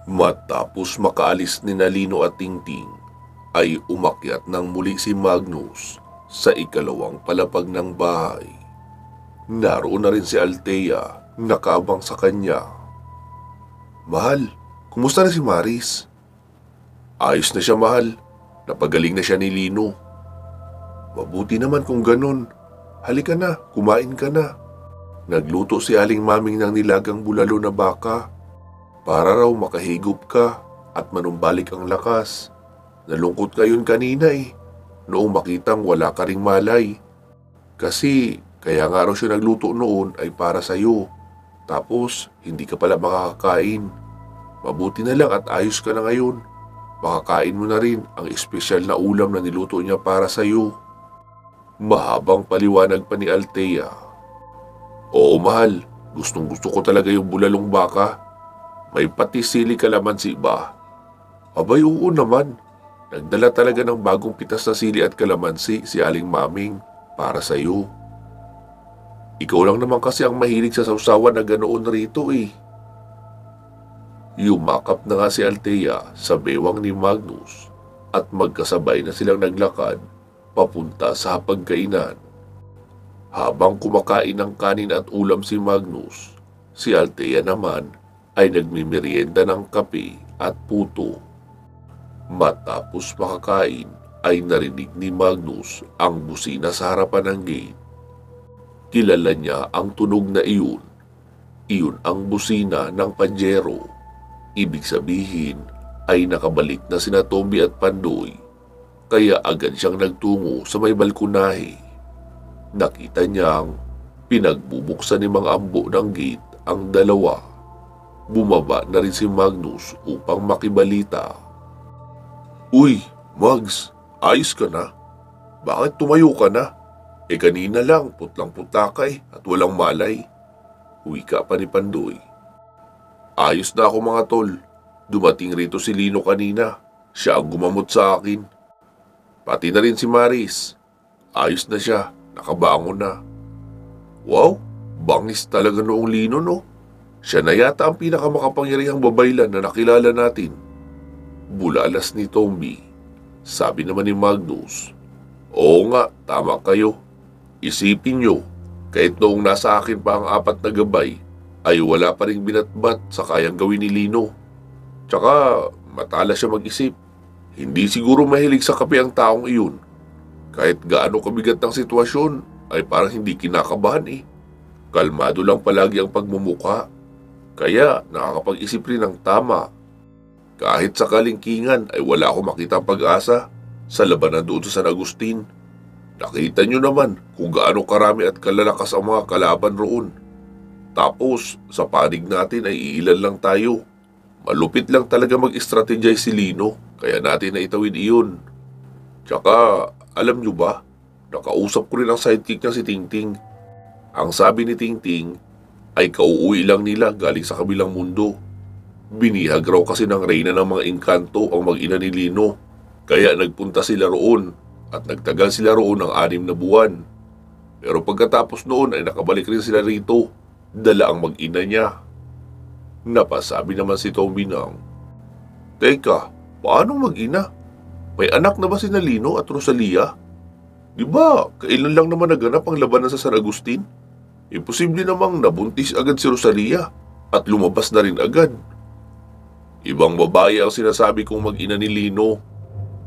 Matapos makaalis ni Nalino at Tingting, ay umakyat ng muli si Magnus sa ikalawang palapag ng bahay. Naroon na rin si Althea, nakaabang sa kanya. "Mahal, kumusta na si Maris?" "Ayos na siya, mahal. Napagaling na siya ni Lino." "Mabuti naman kung ganun. Halika na, kumain ka na. Nagluto si Aling Maming ng nilagang bulalo na baka. Para raw makahigop ka at manumbalik ang lakas. Nalungkot ka yun kanina noong makitang wala ka ring malay. Kasi kaya nga raw siya nagluto noon ay para sa'yo. Tapos hindi ka pala makakakain. Mabuti na lang at ayos ka na ngayon. Makakain mo na rin ang espesyal na ulam na niluto niya para sa'yo." Mahabang paliwanag pa ni Althea. "Oo, mahal. Gustong gusto ko talaga yung bulalong baka. May patis, sili, kalamansi ba?" "Abay, oo naman. Nagdala talaga ng bagong pitas na sili at kalamansi si Aling Maming para sa'yo. Ikaw lang naman kasi ang mahilig sa sausawan na ganoon rito Yumakap na nga si Althea sa bewang ni Magnus at magkasabay na silang naglakad papunta sa hapagkainan. Habang kumakain ng kanin at ulam si Magnus, si Althea naman ay nagmimerienda ng kape at puto. Matapos makakain ay narinig ni Magnus ang busina sa harapan ng gate. Kilala niya ang tunog na iyon. Iyon ang busina ng Pajero. Ibig sabihin ay nakabalik na sina Tomby at Pandoy, kaya agad siyang nagtungo sa may balkonahe. Nakita niyang pinagbubuksan ni Mang Ambo ng gate ang dalawa. Bumaba na rin si Magnus upang makibalita. "Uy, Mags, ayos ka na? Bakit tumayo ka na? Kanina lang putlang-putla ka at walang malay." Wika pa ni Pandoy. "Ayos na ako mga tol. Dumating rito si Lino kanina. Siya ang gumamot sa akin. Pati na rin si Maris. Ayos na siya. Nakabangon na." "Wow, bangis talaga noong Lino no? Siya na yata ang pinakamakapangyarihang babaylan na nakilala natin." Bulalas ni Tomby. Sabi naman ni Magnus, "Oo nga, tama kayo. Isipin nyo, kahit noong nasa akin pa ang 4 na gabay, ay wala pa ring binatbat sa kayang gawin ni Lino. Tsaka matalas siya mag-isip. Hindi siguro mahilig sa kape ang taong iyon. Kahit gaano kabigat ng sitwasyon, ay parang hindi kinakabahan Kalmado lang palagi ang pagmumukha. Kaya nakakapag-isip rin ng tama. Kahit sa kalingkingan ay wala akong makitang pag-asa sa labanan doon sa San Agustin. Nakita nyo naman kung gaano karami at kalalakas ang mga kalaban roon. Tapos sa panig natin ay iilan lang tayo. Malupit lang talaga mag-strategize si Lino, kaya natin na itawid iyon. Tsaka alam nyo ba, nakausap ko rin ang sidekick niya si Tingting. Ang sabi ni Tingting ay kauuwi lang nila galing sa kabilang mundo. Binihag raw kasi ng reyna ng mga engkanto ang mag-ina ni Lino, kaya nagpunta sila roon at nagtagal sila roon ng 6 na buwan. Pero pagkatapos noon ay nakabalik rin sila rito, dala ang mag-ina niya." Napasabi naman si Tomby nang, "Teka, paano mag-ina? May anak na ba si Lino at Rosalia? Di ba kailan lang naman naganap ang labanan sa San Agustin? Imposible namang nabuntis agad si Rosalia at lumabas na rin agad." "Ibang babae ang sinasabi kong mag-ina ni Lino.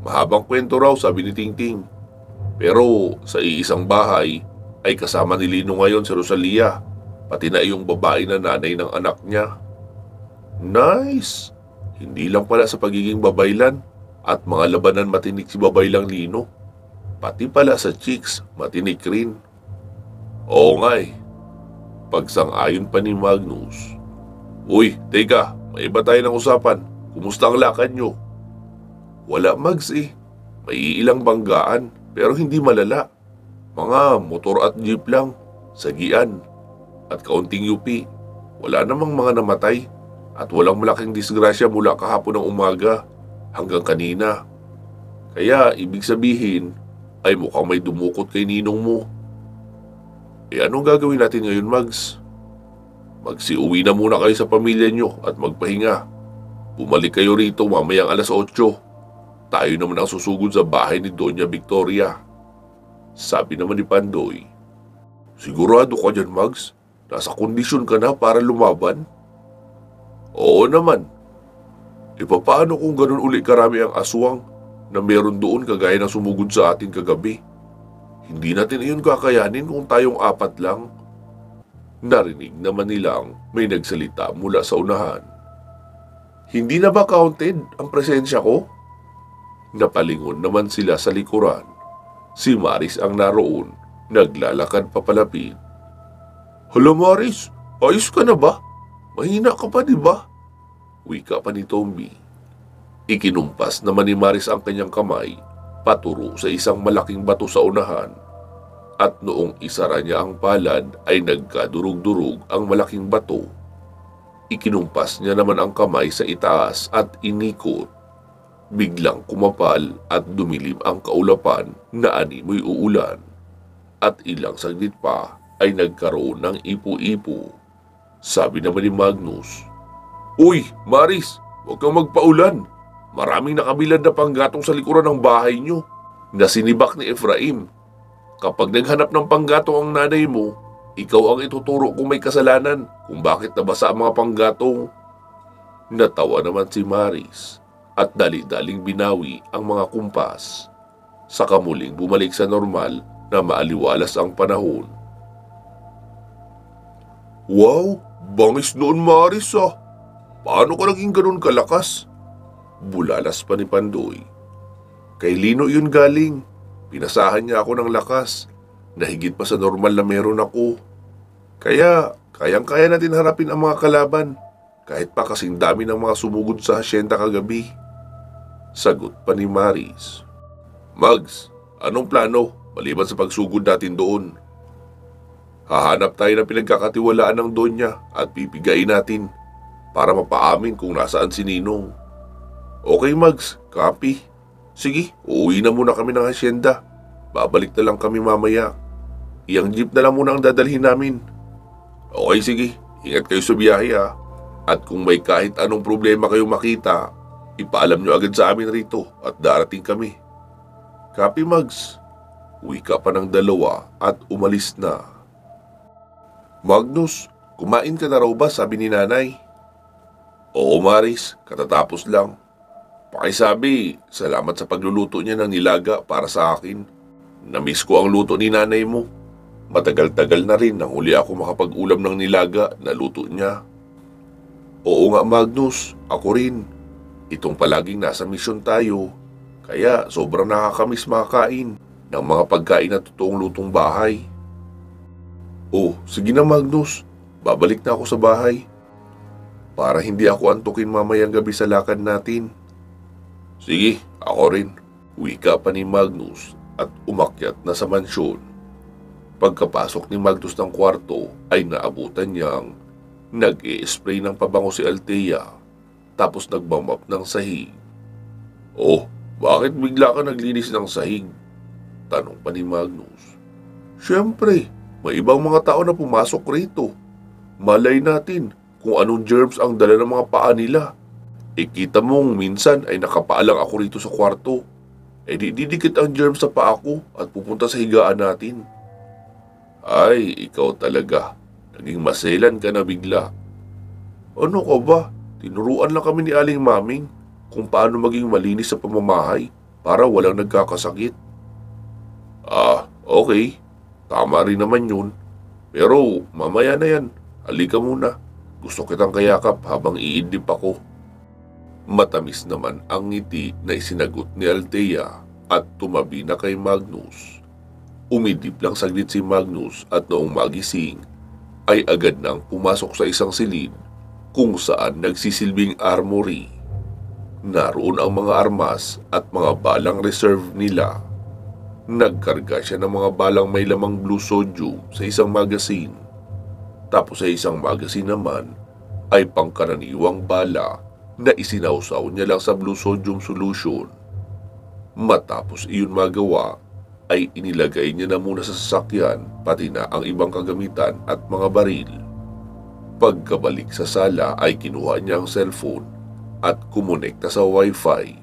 Mahabang kwento raw," sabi ni Tingting. "Pero sa iisang bahay ay kasama ni Lino ngayon si Rosalia, pati na iyong babae na nanay ng anak niya." "Nice! Hindi lang pala sa pagiging babaylan at mga labanan matinik si babaylang Lino. Pati pala sa chicks matinik rin." "Oo nga pagsang-ayon pa ni Magnus. "Uy, teka, may iba tayo ng usapan. Kumusta ang lakad nyo?" "Wala, Mags May ilang banggaan pero hindi malala. Mga motor at jeep lang, sagian at kaunting UP. Wala namang mga namatay at walang malaking disgrasya mula kahapon ng umaga hanggang kanina. Kaya ibig sabihin ay mukhang may dumukot kay ninong mo." Anong gagawin natin ngayon, Mags? "Magsiuwi na muna kayo sa pamilya nyo at magpahinga. Bumalik kayo rito mamayang alas 8. Tayo naman ang susugod sa bahay ni Doña Victoria. Sabi naman ni Pandoy. Sigurado ka dyan, Mags? Nasa kondisyon ka na para lumaban? Oo naman. E paano kung ganun uli karami ang aswang na meron doon kagaya ng sumugod sa atin kagabi? Hindi natin iyon kakayanin kung tayong 4 lang. Narinig naman nilang may nagsalita mula sa unahan. Hindi na ba counted ang presensya ko? Napalingon naman sila sa likuran. Si Maris ang naroon, naglalakad papalapit. Hala Maris, ayos ka na ba? Mahina ka pa, di ba? Wika pa ni Tommy. Ikinumpas naman ni Maris ang kanyang kamay, paturo sa isang malaking bato sa unahan. At noong isara niya ang palad ay nagkadurog-durog ang malaking bato. Ikinumpas niya naman ang kamay sa itaas at inikot. Biglang kumapal at dumilim ang kaulapan na animoy uulan. At ilang saglit pa ay nagkaroon ng ipo-ipo. Sabi naman ni Magnus, Uy, Maris, huwag kang magpaulan. Maraming nakabilad na panggatong sa likuran ng bahay niyo na sinibak ni Efraim. Kapag naghanap ng panggatong ang nanay mo, ikaw ang ituturo kung may kasalanan kung bakit nabasa ang mga panggatong. Natawa naman si Maris at dali-daling binawi ang mga kumpas. Saka muling bumalik sa normal na maaliwalas ang panahon. Wow, bangis noon Maris ah. Paano ka naging ganun kalakas? Bulalas pa ni Pandoy. Kay Lino yun galing. Pinasahan niya ako ng lakas na higit pa sa normal na meron ako. Kaya, kayang-kaya natin harapin ang mga kalaban kahit pa kasing dami ng mga sumugod sa hasyenda kagabi. Sagot pa ni Maris. Mags, anong plano maliban sa pagsugod natin doon? Hahanap tayo ng pinagkakatiwalaan ng Donya at pipigain natin para mapaamin kung nasaan si Ninong. Okay Mags, copy. Sige, uuwi na muna kami ng hasyenda. Babalik na lang kami mamaya. Iyang jeep na lang muna ang dadalhin namin. Okay, sige. Ingat kayo sa biyahe ha. At kung may kahit anong problema kayong makita, ipaalam nyo agad sa amin rito at darating kami. Copy, Mags. Wika pa ng dalawa at umalis na. Magnus, kumain ka na raw ba? Sabi ni nanay. Oo, Maris. Katatapos lang. Pakisabi, salamat sa pagluluto niya ng nilaga para sa akin. Namiss ko ang luto ni nanay mo. Matagal-tagal na rin nang huli ako makapag-ulam ng nilaga na luto niya. Oo nga Magnus, ako rin. Itong palaging nasa misyon tayo, kaya sobrang nakakamiss makakain ng mga pagkain na totoong lutong bahay. Oh, sige na Magnus, babalik na ako sa bahay. Para hindi ako antukin mamayang gabi sa lakad natin. Sige, ako rin. Wika pa ni Magnus at umakyat na sa mansyon. Pagkapasok ni Magnus ng kwarto ay naabutan niyang nag-i-spray ng pabango si Althea tapos nagbamap ng sahig. Oh, bakit bigla ka naglinis ng sahig? Tanong pa ni Magnus. Siyempre, may ibang mga tao na pumasok rito. Malay natin kung anong germs ang dala ng mga paa nila. Kita mong minsan ay nakapaalang ako rito sa kwarto. Didikit ang germs sa paa ko at pupunta sa higaan natin. Ay, ikaw talaga. Naging maselan ka na bigla. Ano ka ba? Tinuruan lang kami ni Aling Maming kung paano maging malinis sa pamamahay para walang nagkakasakit. Ah, okay. Tama rin naman yun. Pero mamaya na yan. Halika muna. Gusto kitang kayakap habang iidlip ako. Matamis naman ang ngiti na isinagot ni Althea at tumabi na kay Magnus. Umidlip lang saglit si Magnus at noong magising ay agad nang pumasok sa isang silid kung saan nagsisilbing armory. Naroon ang mga armas at mga balang reserve nila. Nagkarga siya ng mga balang may lamang blue sodium sa isang magasin. Tapos sa isang magasin naman ay pangkaraniwang bala na isinawsaw niya lang sa blue sodium solution. Matapos iyon magawa, ay inilagay niya na muna sa sasakyan pati na ang ibang kagamitan at mga baril. Pagkabalik sa sala ay kinuha niya ang cellphone at kumonekta sa Wi-Fi.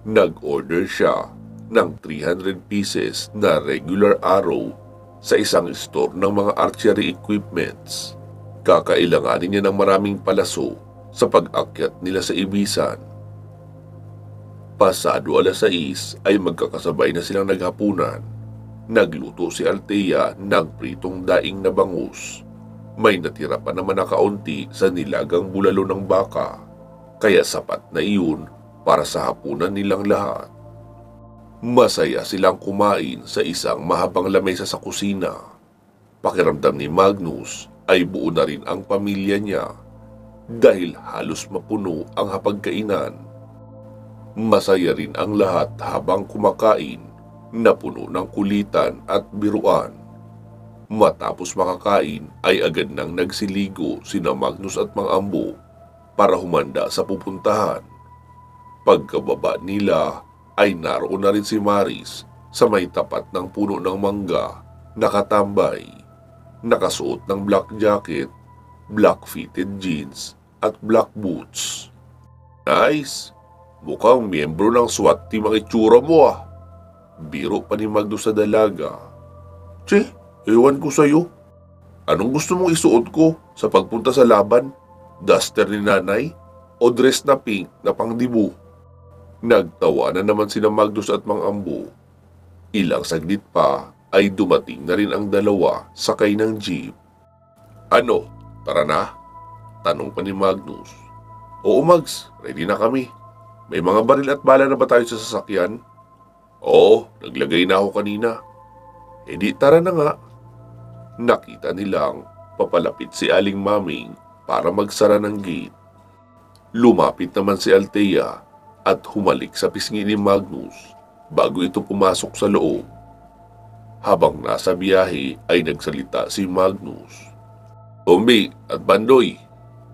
Nag-order siya ng 300 pieces na regular arrow sa isang store ng mga archery equipments. Kakailanganin niya ng maraming palaso sa pag-akyat nila sa Ibisan. Pasado 6:00 ay magkakasabay na silang naghapunan. Nagluto si Althea ng pritong daing na bangus. May natira pa naman na kaunti sa nilagang bulalo ng baka, kaya sapat na iyon para sa hapunan nilang lahat. Masaya silang kumain sa isang mahabang lamesa sa kusina. Pakiramdam ni Magnus ay buo na rin ang pamilya niya dahil halos mapuno ang hapagkainan. Masaya rin ang lahat habang kumakain na puno ng kulitan at biruan. Matapos makakain ay agad nang nagsiligo sina Magnus at Mang Ambo para humanda sa pupuntahan. Pagkababa nila ay naroon na rin si Maris sa may tapat ng puno ng mangga, nakatambay, nakasuot ng black jacket, black fitted jeans at black boots. Nice! Mukhang miyembro ng SWAT team ang itsura mo ah. Biro pa ni Magnus sa dalaga. Che, ewan ko sa'yo. Anong gusto mong isuot ko sa pagpunta sa laban? Duster ni nanay o dress na pink na pangdibo? Nagtawa na naman sina Magnus at Mang Ambo. Ilang saglit pa ay dumating na rin ang dalawa sakay ng jeep. Ano, tara na? Tanong pa ni Magnus. Oo Mags, ready na kami. May mga baril at bala na ba tayo sa sasakyan? Oo, naglagay na ako kanina. E di tara na nga. Nakita nilang papalapit si Aling Maming para magsara ng gate. Lumapit naman si Althea at humalik sa pisngi ni Magnus bago ito pumasok sa loob. Habang nasa biyahe ay nagsalita si Magnus. Tombi at Bandoy,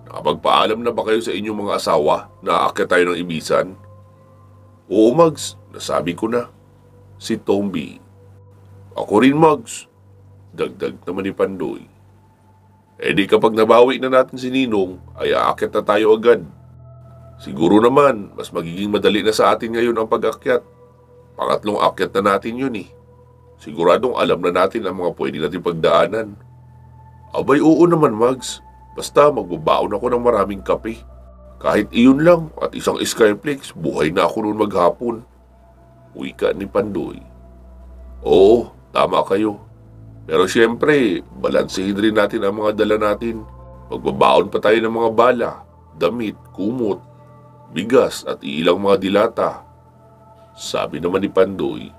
nakapagpaalam na ba kayo sa inyong mga asawa na aakyat tayo ng Ibisan? Oo Mags, nasabi ko na. Si Tombi. Ako rin Mags, dagdag naman ni Pandoy. E di kapag nabawi na natin si Ninong ay aakyat na tayo agad. Siguro naman, mas magiging madali na sa atin ngayon ang pag-akyat. Pangatlong akyat na natin yun eh. Siguradong alam na natin ang mga pwede natin pagdaanan. Abay oo naman Mags, basta magbabaon ako ng maraming kape. Kahit iyon lang at isang Skyflex, buhay na ako noon maghapon. Wika ni Pandoy. Oo, tama kayo. Pero syempre, balansehin rin natin ang mga dala natin. Magbabaon pa tayo ng mga bala, damit, kumot, bigas at ilang mga dilata. Sabi naman ni Pandoy.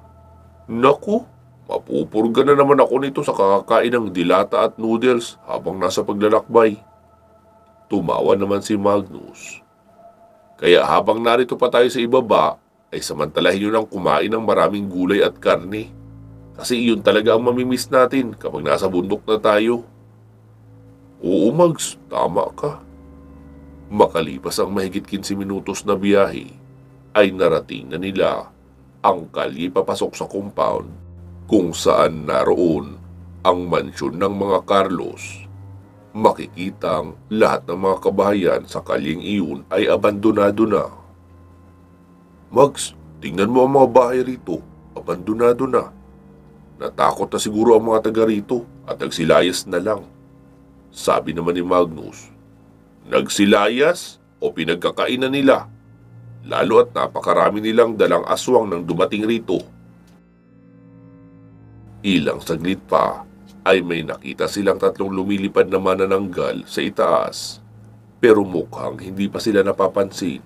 Naku, mapupurga na naman ako nito sa kakakain ng dilata at noodles habang nasa paglalakbay. Tumawa naman si Magnus. Kaya habang narito pa tayo sa ibaba, ay samantalahin nyo nang kumain ng maraming gulay at karne. Kasi iyon talaga ang mamimiss natin kapag nasa bundok na tayo. Oo Mags, tama ka. Makalipas ang mahigit 15 minutos na biyahe, ay narating na nila ang kalye papasok sa compound kung saan naroon ang mansyon ng mga Carlos. Makikitang lahat ng mga kabahayan sa kalyeng iyon ay abandonado na. Mags, tingnan mo ang mga bahay rito. Abandonado na. Natakot na siguro ang mga taga rito at nagsilayas na lang. Sabi naman ni Magnus. Nagsilayas o pinagkakainan nila? Lalo at napakarami nilang dalang aswang nang dumating rito. Ilang saglit pa ay may nakita silang tatlong lumilipad na manananggal sa itaas. Pero mukhang hindi pa sila napapansin.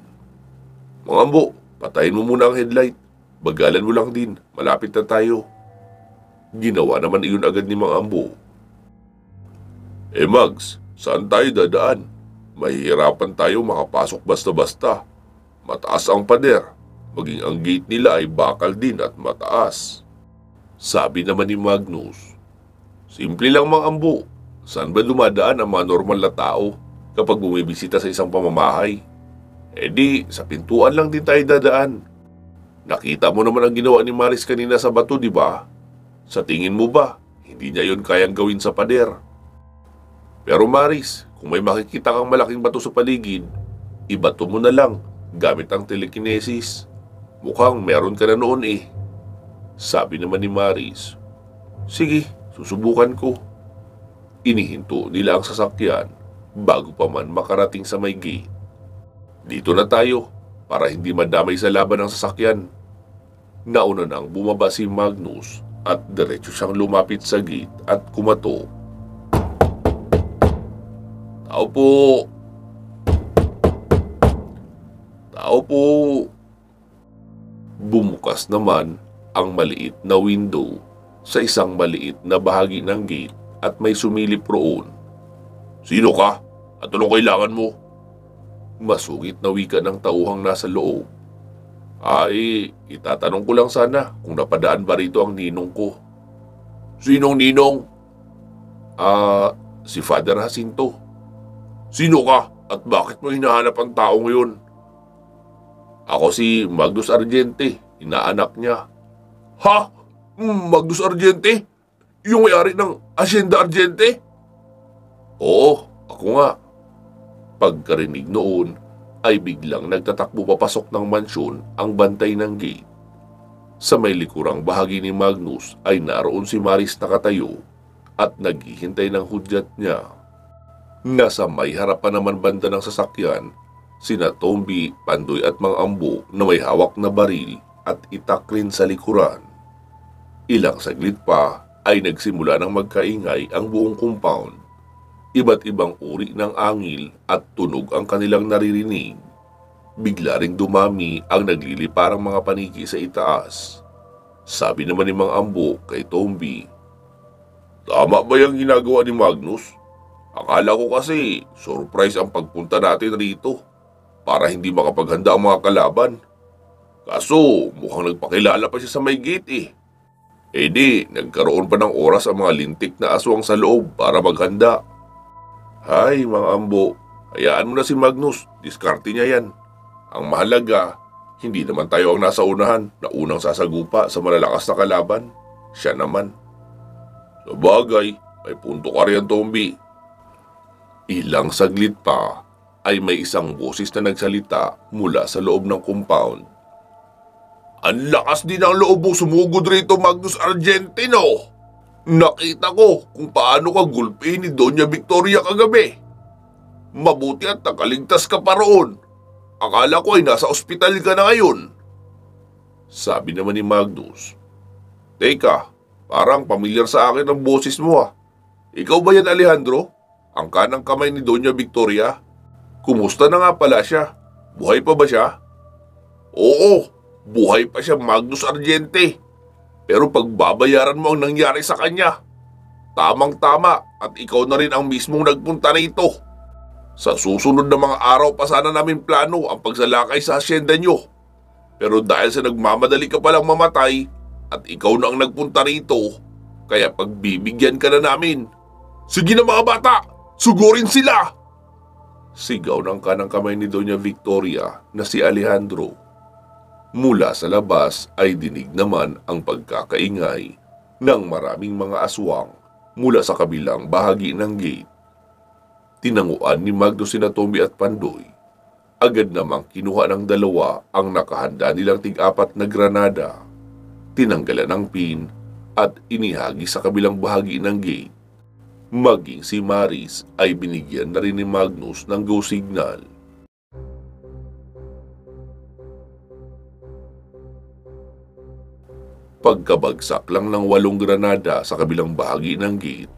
Mga ambo, patayin mo muna ang headlight. Bagalan mo lang din, malapit na tayo. Ginawa naman iyon agad ni Mang Ambo. Mags, saan tayo dadaan? Mahihirapan tayo makapasok basta-basta. Mataas ang pader. Maging ang gate nila ay bakal din at mataas. Sabi naman ni Magnus. Simple lang Mang Ambo. Saan ba dumadaan ang mga normal na tao kapag bumibisita sa isang pamamahay? Di, sa pintuan lang din tayo dadaan. Nakita mo naman ang ginawa ni Maris kanina sa bato, di ba? Sa tingin mo ba, hindi niya yon kayang gawin sa pader? Pero Maris, kung may makikita kang malaking bato sa paligid, Ibato mo na lang gamit ang telekinesis. Mukhang meron ka na noon eh. Sabi naman ni Maris. Sige, susubukan ko. Inihinto nila ang sasakyan bago pa man makarating sa may gate. Dito na tayo para hindi madamay sa laban ng sasakyan. Nauna nang bumaba si Magnus at diretso siyang lumapit sa gate at kumatok. Tao po! Tao po! Bumukas naman ang maliit na window sa isang maliit na bahagi ng gate at may sumilip roon. Sino ka? At anong kailangan mo? Masugit na wika ng tauhang nasa loob. Ay, itatanong ko lang sana kung napadaan ba rito ang ninong ko. Sinong ninong? Si Father Jacinto. Sino ka at bakit mo hinahanap ang tao ngayon? Ako si Magnus Argente, inaanak niya. Ha? Magnus Argente? Yung may-ari ng Hacienda Argente? Oo, ako nga. Pagkarinig noon, ay biglang nagtatakbo papasok ng mansyon ang bantay ng gate. Sa may likurang bahagi ni Magnus ay naroon si Maris nakatayo at naghihintay ng hudyat niya. Nasa may harapan naman banda ng sasakyan, sina Tomby, Pandoy at Mang Ambo na may hawak na baril at itak rin sa likuran. Ilang saglit pa ay nagsimula ng magkaingay ang buong compound. Iba't ibang uri ng angil at tunog ang kanilang naririnig. Bigla ring dumami ang nagliliparang mga paniki sa itaas. Sabi naman ni Mang Ambo kay Tomby, tama ba yung ginagawa ni Magnus? Akala ko kasi surprise ang pagpunta natin rito para hindi makapaghanda ang mga kalaban. Kaso mukhang nagpakilala pa siya sa may gate eh. Eh di, nagkaroon pa ng oras ang mga lintik na aswang sa loob para maghanda. Hay, Mang Ambo, hayaan mo na si Magnus, diskarte niya yan. Ang mahalaga, hindi naman tayo ang nasa unahan na unang sasagupa sa malalakas na kalaban. Siya naman. Sa bagay, may punto ka riyan, Tomby. Ilang saglit pa ay may isang boses na nagsalita mula sa loob ng compound. Ang lakas din ang loob mong sumugod rito, Magnus Argentino. Nakita ko kung paano ka gulpihin ni Doña Victoria kagabi. Mabuti at nakaligtas ka pa roon. Akala ko ay nasa ospital ka na ngayon. Sabi naman ni Magnus. Teka, parang pamilyar sa akin ang boses mo ah. Ikaw ba yan, Alejandro? Ang kanang kamay ni Doña Victoria? Kumusta na nga pala siya? Buhay pa ba siya? Oo, buhay pa siya, Magnus Argente. Pero pagbabayaran mo ang nangyari sa kanya. Tamang-tama at ikaw na rin ang mismong nagpunta rito. Sa susunod na mga araw pa sana namin plano ang pagsalakay sa asyenda nyo. Pero dahil sa nagmamadali ka palang mamatay at ikaw na ang nagpunta rito, kaya pagbibigyan ka na namin. Sige na mga bata, sugurin sila! Sigaw ng kanang kamay ni Doña Victoria na si Alejandro. Mula sa labas ay dinig naman ang pagkakaingay ng maraming mga aswang mula sa kabilang bahagi ng gate. Tinanguan ni Magnus sina Tommy at Pandoy. Agad namang kinuha ng dalawa ang nakahanda nilang tig-apat na granada. Tinanggalan ng pin at inihagi sa kabilang bahagi ng gate. Maging si Maris ay binigyan na rin ni Magnus ng go signal. Pagkabagsak lang ng 8 granada sa kabilang bahagi ng gate,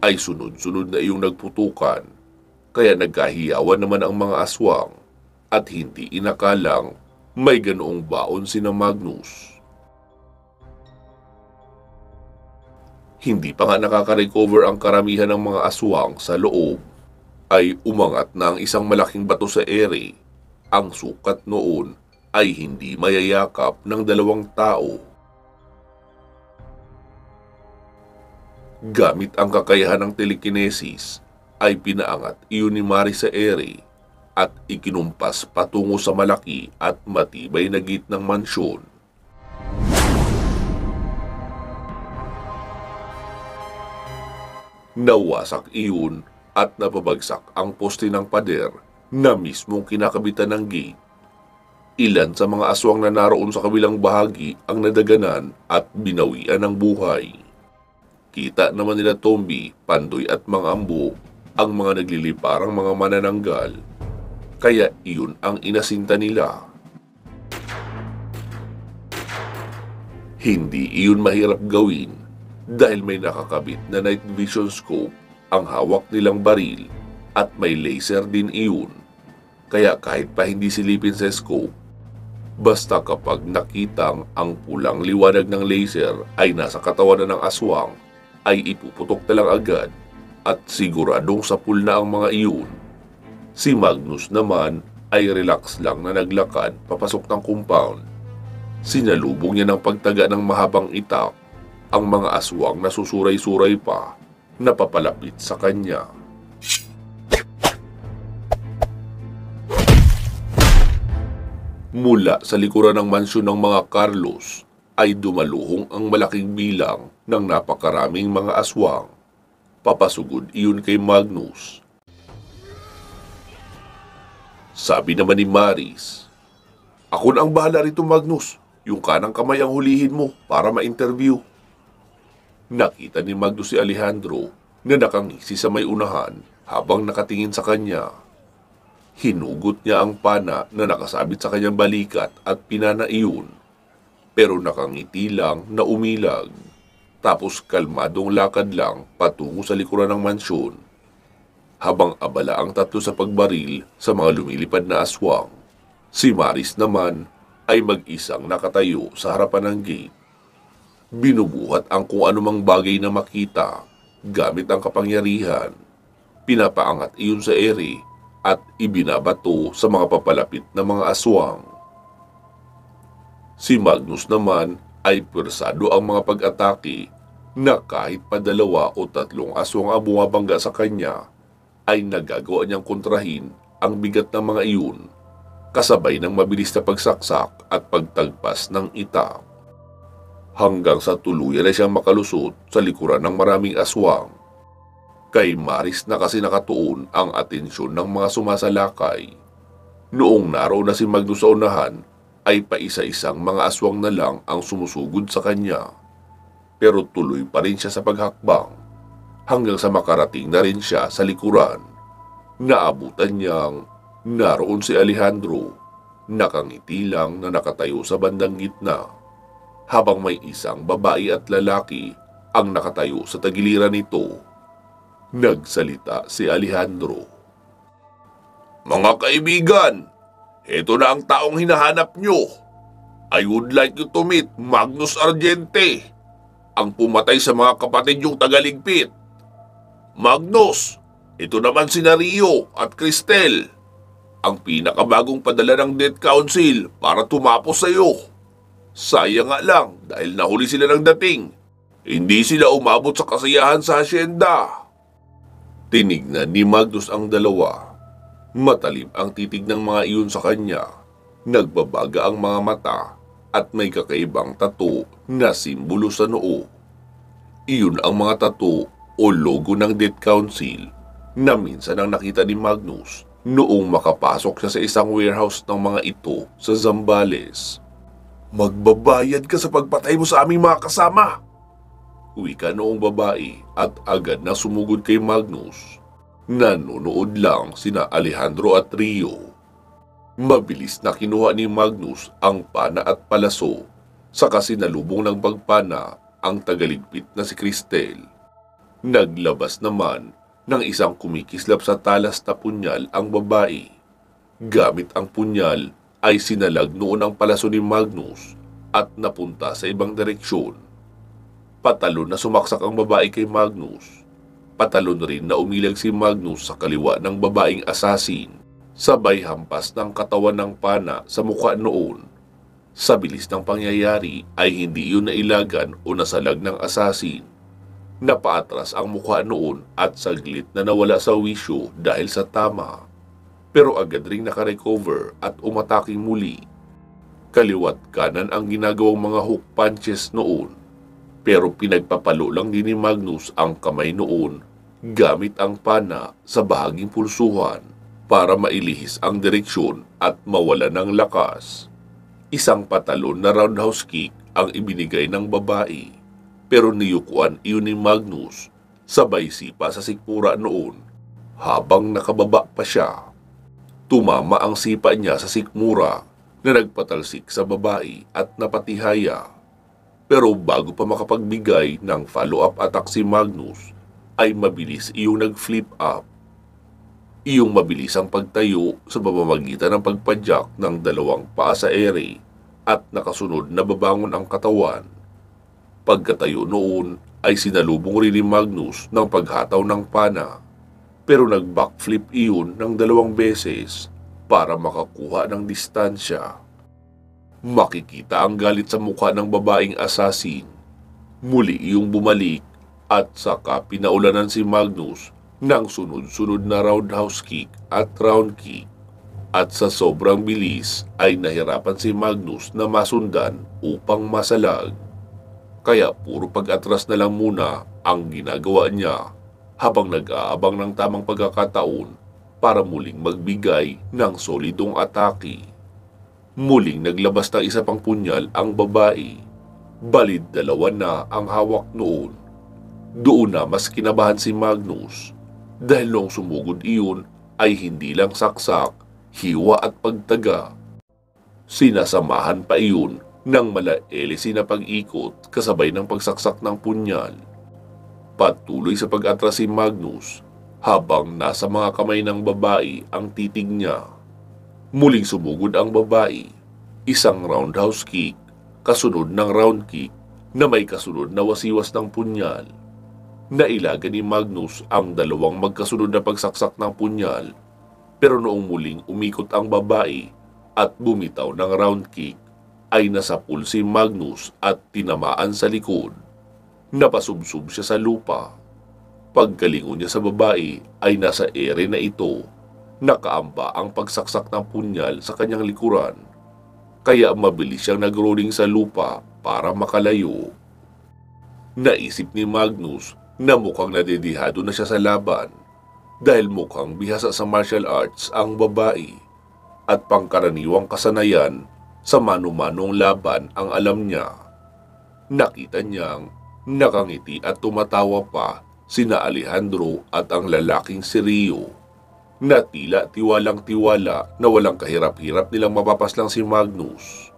ay sunod-sunod na iyong nagputukan, kaya nagkahiyawan naman ang mga aswang at hindi inakalang may ganoong baon sina Magnus. Hindi pa nga nakaka-recover ang karamihan ng mga aswang sa loob, ay umangat na ang isang malaking bato sa ere. Ang sukat noon ay hindi mayayakap ng 2 tao. Gamit ang kakayahan ng telekinesis, ay pinaangat iyon ni Maris sa ere at ikinumpas patungo sa malaki at matibay na gate ng mansyon. Nawasak iyon at napabagsak ang poste ng pader na mismong kinakabitan ng gate. Ilan sa mga aswang na naroon sa kabilang bahagi ang nadaganan at binawian ng buhay. Kita naman nila Tombi, Pandoy at Mang Ambo ang mga nagliliparang mga manananggal, kaya iyon ang inasinta nila. Hindi iyon mahirap gawin dahil may nakakabit na night vision scope ang hawak nilang baril at may laser din iyon. Kaya kahit pa hindi silipin sa scope, basta kapag nakitang ang pulang liwanag ng laser ay nasa katawan na ng aswang, ay ipuputok na lang agad at siguradong sapul na ang mga iyon. Si Magnus naman ay relax lang na naglakad papasok ng compound. Sinalubong niya ng pagtaga ng mahabang itak ang mga aswang na susuray-suray pa na papalapit sa kanya. Mula sa likuran ng mansyon ng mga Carlos ay dumaluhong ang malaking bilang ng napakaraming mga aswang. Papasugod iyon kay Magnus. Sabi naman ni Maris, "Ako na ang bahala rito, Magnus. Yung kanang kamay ang hulihin mo para ma-interview." Nakita ni Magnus si Alejandro na nakangisi sa may unahan habang nakatingin sa kanya. Hinugot niya ang pana na nakasabit sa kanyang balikat at pinana iyon, pero nakangiti lang na umilag. Tapos kalmadong lakad lang patungo sa likuran ng mansyon, habang abala ang tatlo sa pagbaril sa mga lumilipad na aswang. Si Maris naman ay mag-isang nakatayo sa harapan ng gate. Binubuhat ang kung anumang bagay na makita gamit ang kapangyarihan. Pinapaangat iyon sa ere at ibinabato sa mga papalapit na mga aswang. Si Magnus naman ay pwersado ang mga pag-atake na kahit pa 2 o 3 aswang ang bumabangga sa kanya, ay nagagawa niyang kontrahin ang bigat ng mga iyon, kasabay ng mabilis na pagsaksak at pagtagpas ng itak. Hanggang sa tuluyan na siyang makalusot sa likuran ng maraming aswang. Kay Maris na kasi nakatuon ang atensyon ng mga sumasalakay. Noong naroon na si Magnus sa unahan, ay paisa-isang mga aswang na lang ang sumusugod sa kanya. Pero tuloy pa rin siya sa paghakbang, hanggang sa makarating na rin siya sa likuran. Naabutan niyang naroon si Alejandro, nakangiti lang na nakatayo sa bandang gitna, habang may isang babae at lalaki ang nakatayo sa tagiliran nito. Nagsalita si Alejandro. "Mga kaibigan, ito na ang taong hinahanap nyo. I would like you to meet Magnus Argente, ang pumatay sa mga kapatid yung tagaligpit. Magnus, ito naman si Rio at Cristel, ang pinakabagong padala ng Death Council para tumapos sa iyo. Sayang nga lang dahil nahuli sila ng dating. Hindi sila umabot sa kasiyahan sa hasyenda." Tinignan ni Magnus ang dalawa. Matalim ang titig ng mga iyon sa kanya. Nagbabaga ang mga mata at may kakaibang tattoo na simbolo sa noo. Iyon ang mga tattoo o logo ng Death Council na minsan ang nakita ni Magnus noong makapasok siya sa isang warehouse ng mga ito sa Zambales. "Magbabayad ka sa pagpatay mo sa aming mga kasama," wika noong babae at agad na sumugod kay Magnus. Nanonood lang sina Alejandro at Rio. Mabilis na kinuha ni Magnus ang pana at palaso, saka sinalubong ng pagpana ang tagaligpit na si Cristel. Naglabas naman ng isang kumikislap sa talas na punyal ang babae. Gamit ang punyal ay sinalag noon ang palaso ni Magnus at napunta sa ibang direksyon. Patalon na sumaksak ang babae kay Magnus. Patalon rin na umilag si Magnus sa kaliwa ng babaeng assassin. Sabay hampas ng katawan ng pana sa mukha noon. Sa bilis ng pangyayari ay hindi yun nailagan o nasalag ng assassin. Napaatras ang mukha noon at saglit na nawala sa wisyo dahil sa tama. Pero agad ring nakarecover at umataking muli. Kaliwat kanan ang ginagawang mga hook punches noon. Pero pinagpapalo lang din ni Magnus ang kamay noon gamit ang pana sa bahaging pulsuhan. para mailihis ang direksyon at mawala ng lakas. Isang patalon na roundhouse kick ang ibinigay ng babae, pero niyukuan iyon ni Magnus sabay sipa sa sikmura noon habang nakababa pa siya. Tumama ang sipa niya sa sikmura na nagpatalsik sa babae at napatihaya. Pero bago pa makapagbigay ng follow-up attack si Magnus, ay mabilis iyong nag-flip up. Iyong mabilis ang pagtayo sa pamamagitan ng pagpadyak ng dalawang paa sa ere at nakasunod na babangon ang katawan. Pagkatayo noon ay sinalubong rin ni Magnus ng paghataw ng pana, pero nag-backflip iyon ng 2 beses para makakuha ng distansya. Makikita ang galit sa mukha ng babaeng assassin. Muli iyong bumalik at saka pinaulanan si Magnus ng sunod-sunod na roundhouse kick at round kick. At sa sobrang bilis ay nahirapan si Magnus na masundan upang masalag. Kaya puro pag-atras na lang muna ang ginagawa niya habang nag-aabang ng tamang pagkakataon para muling magbigay ng solidong atake. Muling naglabas ng isa pang punyal ang babae. Balid 2 na ang hawak noon. Doon na mas kinabahan si Magnus dahil noong sumugod iyon ay hindi lang saksak, hiwa at pagtaga. Sinasamahan pa iyon ng malaelisi na pag-ikot kasabay ng pagsaksak ng punyal. Patuloy sa pag-atras si Magnus habang nasa mga kamay ng babae ang titig niya. Muling sumugod ang babae, isang roundhouse kick, kasunod ng round kick na may kasunod na wasiwas ng punyal. Nailaga ni Magnus ang 2 magkasunod na pagsaksak ng punyal, pero noong muling umikot ang babae at bumitaw ng round kick, ay nasapul si Magnus at tinamaan sa likod. Napasubsob siya sa lupa. Pagkalingon niya sa babae ay nasa ere na ito. Nakaamba ang pagsaksak ng punyal sa kanyang likuran, kaya mabilis siyang nag-rolling sa lupa para makalayo. Naisip ni Magnus na mukhang nadedihado na siya sa laban dahil mukhang bihasa sa martial arts ang babae at pangkaraniwang kasanayan sa mano-manong laban ang alam niya. Nakita niyang nakangiti at tumatawa pa sina Alejandro at ang lalaking si Rio, na tila tiwalang-tiwala na walang kahirap-hirap nilang mapapaslang si Magnus.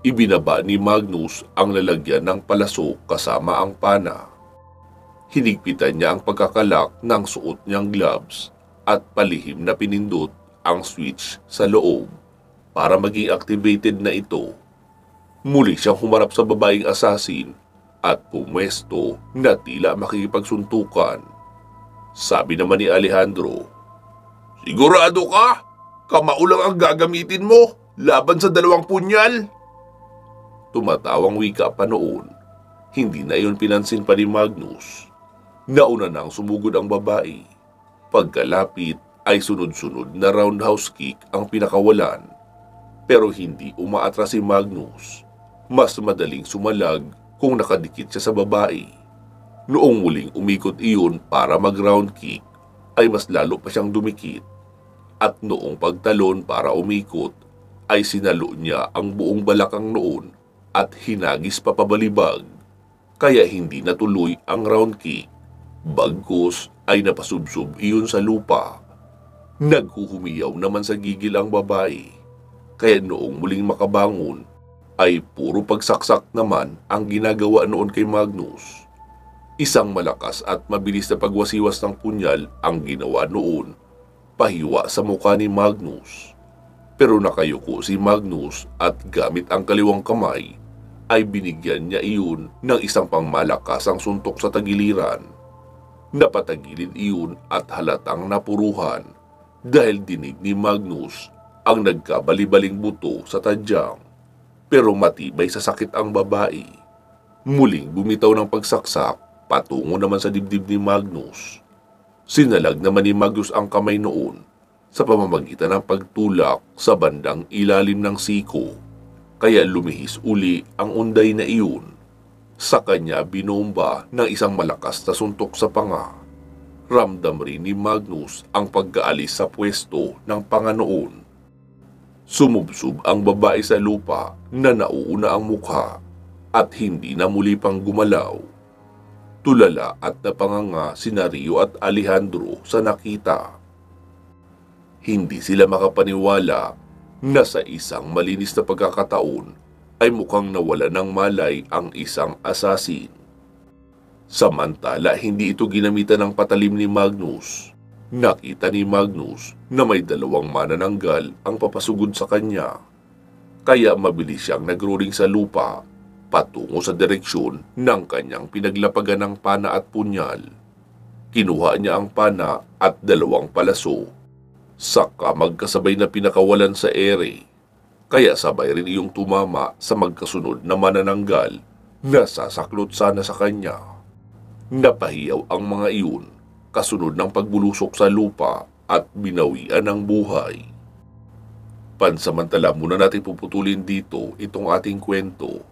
Ibinaba ni Magnus ang lalagyan ng palasok kasama ang pana. Hinigpitan niya ang pagkakalak ng suot niyang gloves at palihim na pinindot ang switch sa loob para maging activated na ito. Muli siyang humarap sa babaeng assassin at pumwesto na tila makikipagsuntukan. Sabi naman ni Alejandro, "Sigurado ka? Kamao lang ang gagamitin mo laban sa 2 punyal?" Tumatawang wika pa noon. Hindi na iyon pinansin pa ni Magnus. Nauna nang sumugod ang babae. Pagkalapit ay sunod-sunod na roundhouse kick ang pinakawalan. Pero hindi umaatras si Magnus. Mas madaling sumalag kung nakadikit siya sa babae. Noong muling umikot iyon para mag-round kick, ay mas lalo pa siyang dumikit. At noong pagtalon para umikot, ay sinalo niya ang buong balakang noon at hinagis pa pabalibag. Kaya hindi natuloy ang round kick. Bagkus ay napasubsob iyon sa lupa. Naghuhumiyaw naman sa gigil ang babae. Kaya noong muling makabangon, ay puro pagsaksak naman ang ginagawa noon kay Magnus. Isang malakas at mabilis na pagwasiwas ng punyal ang ginawa noon, pahiwa sa mukha ni Magnus. Pero nakayuko si Magnus at gamit ang kaliwang kamay, ay binigyan niya iyon ng isang pangmalakasang suntok sa tagiliran. Napatagilid iyon at halatang napuruhan dahil dinig ni Magnus ang nagkabali-baling buto sa tadyang. Pero matibay sa sakit ang babae. Muling bumitaw ng pagsaksak patungo naman sa dibdib ni Magnus. Sinalag naman ni Magnus ang kamay noon sa pamamagitan ng pagtulak sa bandang ilalim ng siko. Kaya lumihis uli ang unday na iyon. Sa kanya binomba ng isang malakas na suntok sa panga. Ramdam rin ni Magnus ang pagkaalis sa pwesto ng Panganoon. Sumubsob ang babae sa lupa na nauuna ang mukha at hindi na muli pang gumalaw. Tulala at napanganga sina Rio at Alejandro sa nakita. Hindi sila makapaniwala na sa isang malinis na pagkakataon ay mukhang nawala ng malay ang isang asasin. Samantala, hindi ito ginamitan ng patalim ni Magnus. Nakita ni Magnus na may dalawang manananggal ang papasugod sa kanya. Kaya mabilis siyang nagruring sa lupa patungo sa direksyon ng kanyang pinaglapagan ng pana at punyal. Kinuha niya ang pana at dalawang palaso. Saka magkasabay na pinakawalan sa ere. Kaya sabay rin iyong tumama sa magkasunod na manananggal na sasaklot sana sa kanya. Napahiyaw ang mga iyon kasunod ng pagbulusok sa lupa at binawian ng buhay. Pansamantala muna natin puputulin dito itong ating kwento.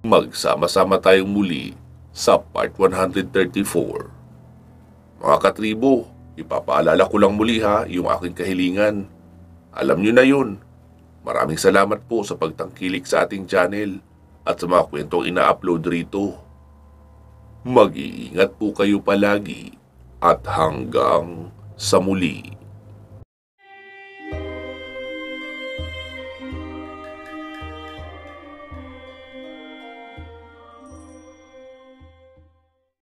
Magsama-sama tayong muli sa part 134. Mga katribo, ipapaalala ko lang muli yung aking kahilingan. Alam nyo na yun. Maraming salamat po sa pagtangkilik sa ating channel at sa mga kwentong ina-upload rito. Mag-iingat po kayo palagi at hanggang sa muli.